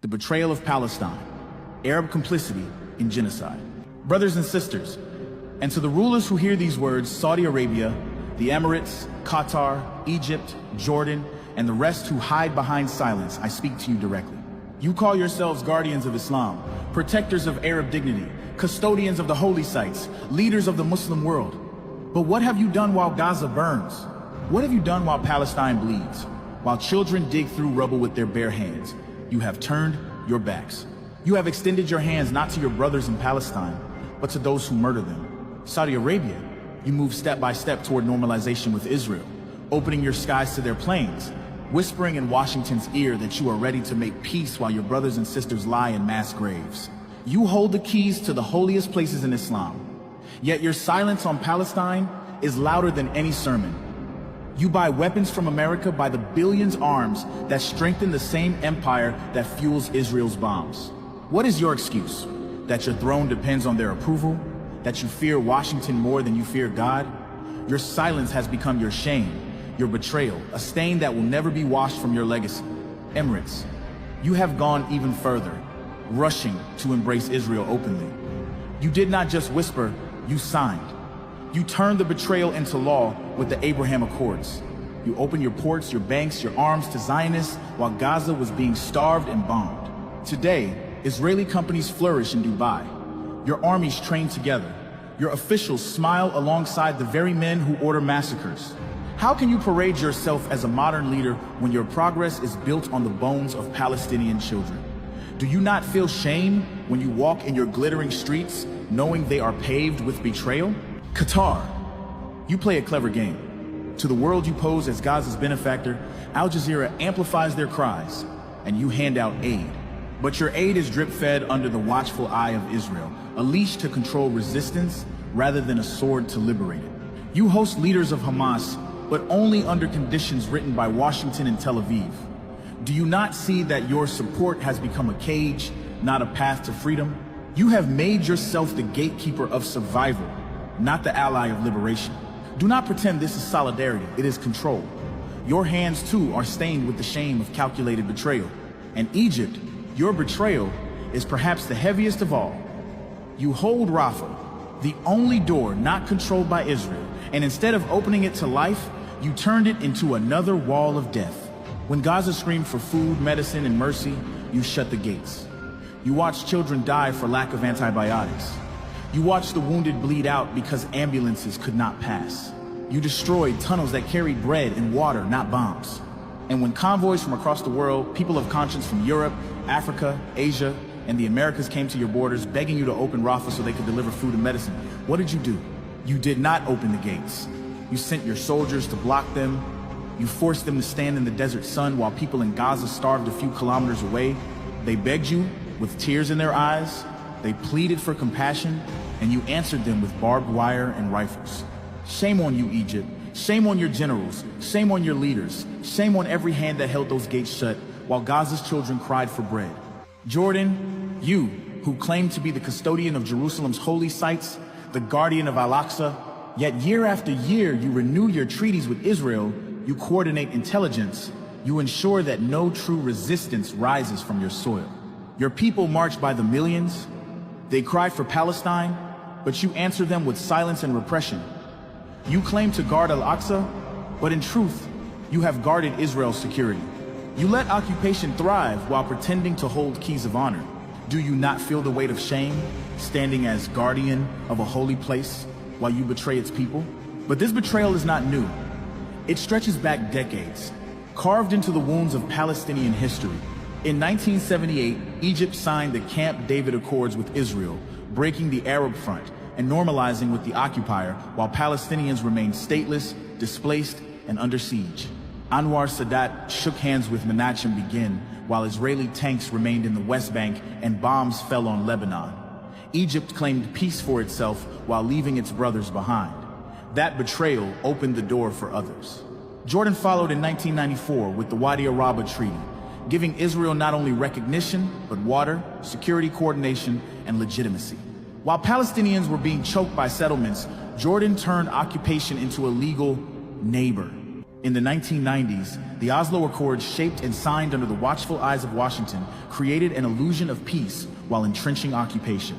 the betrayal of Palestine, Arab complicity in genocide. Brothers and sisters, and to the rulers who hear these words, Saudi Arabia, the Emirates, Qatar, Egypt, Jordan, and the rest who hide behind silence, I speak to you directly. You call yourselves guardians of Islam, protectors of Arab dignity, custodians of the holy sites, leaders of the Muslim world. But what have you done while Gaza burns? What have you done while Palestine bleeds? While children dig through rubble with their bare hands, you have turned your backs. You have extended your hands not to your brothers in Palestine, but to those who murder them. Saudi Arabia, you move step by step toward normalization with Israel, opening your skies to their planes, whispering in Washington's ear that you are ready to make peace while your brothers and sisters lie in mass graves. You hold the keys to the holiest places in Islam, yet your silence on Palestine is louder than any sermon. You buy weapons from America by the billions arms that strengthen the same empire that fuels Israel's bombs. What is your excuse? That your throne depends on their approval? That you fear Washington more than you fear God? Your silence has become your shame, your betrayal, a stain that will never be washed from your legacy. Emirates, you have gone even further, rushing to embrace Israel openly. You did not just whisper, you signed. You turned the betrayal into law with the Abraham Accords. You opened your ports, your banks, your arms to Zionists while Gaza was being starved and bombed. Today, Israeli companies flourish in Dubai. Your armies train together. Your officials smile alongside the very men who order massacres. How can you parade yourself as a modern leader when your progress is built on the bones of Palestinian children? Do you not feel shame when you walk in your glittering streets knowing they are paved with betrayal? Qatar, you play a clever game. To the world you pose as Gaza's benefactor, Al Jazeera amplifies their cries, and you hand out aid. But your aid is drip-fed under the watchful eye of Israel, a leash to control resistance rather than a sword to liberate it. You host leaders of Hamas, but only under conditions written by Washington and Tel Aviv. Do you not see that your support has become a cage, not a path to freedom? You have made yourself the gatekeeper of survival, not the ally of liberation. Do not pretend this is solidarity, it is control. Your hands too are stained with the shame of calculated betrayal. And Egypt, your betrayal is perhaps the heaviest of all. You hold Rafah, the only door not controlled by Israel, and instead of opening it to life, you turned it into another wall of death. When Gaza screamed for food, medicine, and mercy, you shut the gates. You watched children die for lack of antibiotics. You watched the wounded bleed out because ambulances could not pass. You destroyed tunnels that carried bread and water, not bombs. And when convoys from across the world, people of conscience from Europe, Africa, Asia, and the Americas came to your borders begging you to open Rafah so they could deliver food and medicine, what did you do? You did not open the gates. You sent your soldiers to block them. You forced them to stand in the desert sun while people in Gaza starved a few kilometers away. They begged you with tears in their eyes. They pleaded for compassion, and you answered them with barbed wire and rifles. Shame on you, Egypt. Shame on your generals. Shame on your leaders. Shame on every hand that held those gates shut while Gaza's children cried for bread. Jordan, you, who claim to be the custodian of Jerusalem's holy sites, the guardian of Al-Aqsa, yet year after year you renew your treaties with Israel, you coordinate intelligence, you ensure that no true resistance rises from your soil. Your people march by the millions. They cry for Palestine, but you answer them with silence and repression. You claim to guard Al-Aqsa, but in truth, you have guarded Israel's security. You let occupation thrive while pretending to hold keys of honor. Do you not feel the weight of shame, standing as guardian of a holy place while you betray its people? But this betrayal is not new. It stretches back decades, carved into the wounds of Palestinian history. In 1978, Egypt signed the Camp David Accords with Israel, breaking the Arab front and normalizing with the occupier while Palestinians remained stateless, displaced, and under siege. Anwar Sadat shook hands with Menachem Begin while Israeli tanks remained in the West Bank and bombs fell on Lebanon. Egypt claimed peace for itself while leaving its brothers behind. That betrayal opened the door for others. Jordan followed in 1994 with the Wadi Araba Treaty, giving Israel not only recognition, but water, security coordination, and legitimacy. While Palestinians were being choked by settlements, Jordan turned occupation into a legal neighbor. In the 1990s, the Oslo Accords, shaped and signed under the watchful eyes of Washington, created an illusion of peace while entrenching occupation.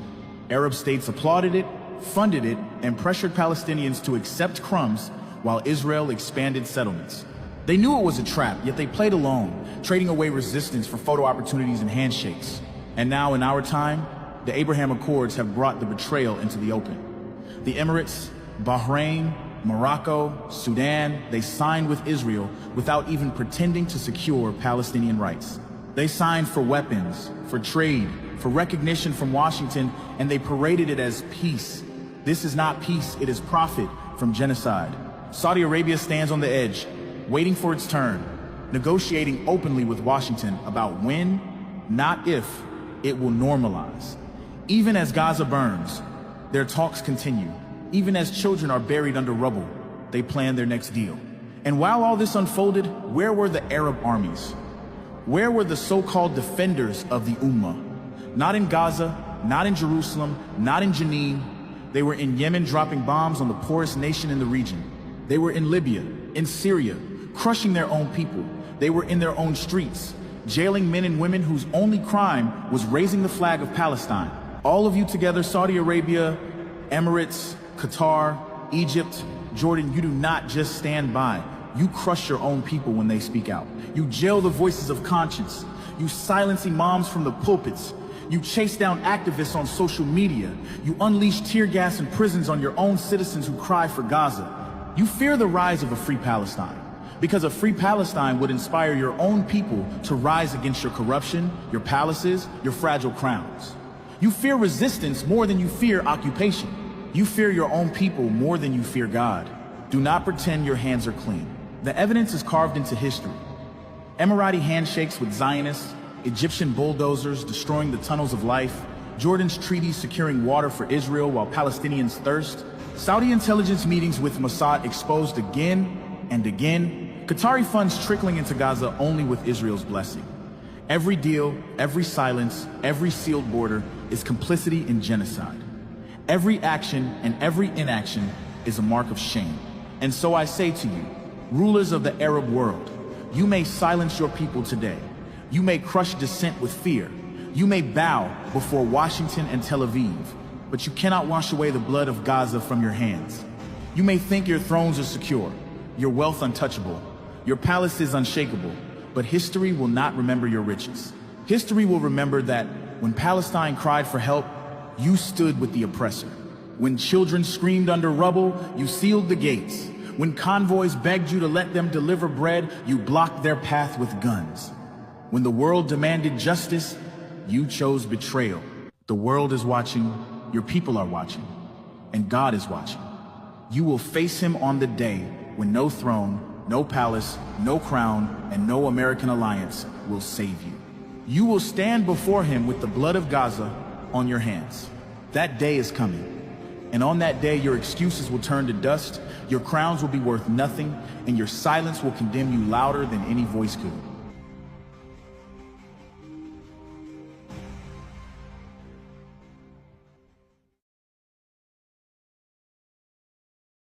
Arab states applauded it, funded it, and pressured Palestinians to accept crumbs while Israel expanded settlements. They knew it was a trap, yet they played along, trading away resistance for photo opportunities and handshakes. And now, in our time, the Abraham Accords have brought the betrayal into the open. The Emirates, Bahrain, Morocco, Sudan, they signed with Israel without even pretending to secure Palestinian rights. They signed for weapons, for trade, for recognition from Washington, and they paraded it as peace. This is not peace, it is profit from genocide. Saudi Arabia stands on the edge, waiting for its turn, negotiating openly with Washington about when, not if, it will normalize. Even as Gaza burns, their talks continue. Even as children are buried under rubble, they plan their next deal. And while all this unfolded, where were the Arab armies? Where were the so-called defenders of the Ummah? Not in Gaza, not in Jerusalem, not in Jenin. They were in Yemen, dropping bombs on the poorest nation in the region. They were in Libya, in Syria, crushing their own people. They were in their own streets, jailing men and women whose only crime was raising the flag of Palestine. All of you together, Saudi Arabia, Emirates, Qatar, Egypt, Jordan, you do not just stand by. You crush your own people when they speak out. You jail the voices of conscience. You silence imams from the pulpits. You chase down activists on social media. You unleash tear gas and prisons on your own citizens who cry for Gaza. You fear the rise of a free Palestine, because a free Palestine would inspire your own people to rise against your corruption, your palaces, your fragile crowns. You fear resistance more than you fear occupation. You fear your own people more than you fear God. Do not pretend your hands are clean. The evidence is carved into history. Emirati handshakes with Zionists, Egyptian bulldozers destroying the tunnels of life, Jordan's treaties securing water for Israel while Palestinians thirst, Saudi intelligence meetings with Mossad exposed again and again, Qatari funds trickling into Gaza only with Israel's blessing. Every deal, every silence, every sealed border is complicity in genocide. Every action and every inaction is a mark of shame. And so I say to you, rulers of the Arab world, you may silence your people today. You may crush dissent with fear. You may bow before Washington and Tel Aviv, but you cannot wash away the blood of Gaza from your hands. You may think your thrones are secure, your wealth untouchable, your palaces unshakable, but history will not remember your riches. History will remember that when Palestine cried for help, you stood with the oppressor. When children screamed under rubble, you sealed the gates. When convoys begged you to let them deliver bread, you blocked their path with guns. When the world demanded justice, you chose betrayal. The world is watching, your people are watching, and God is watching. You will face him on the day when no throne, no palace, no crown, and no American alliance will save you. You will stand before him with the blood of Gaza on your hands. That day is coming. And on that day, your excuses will turn to dust, your crowns will be worth nothing, and your silence will condemn you louder than any voice could.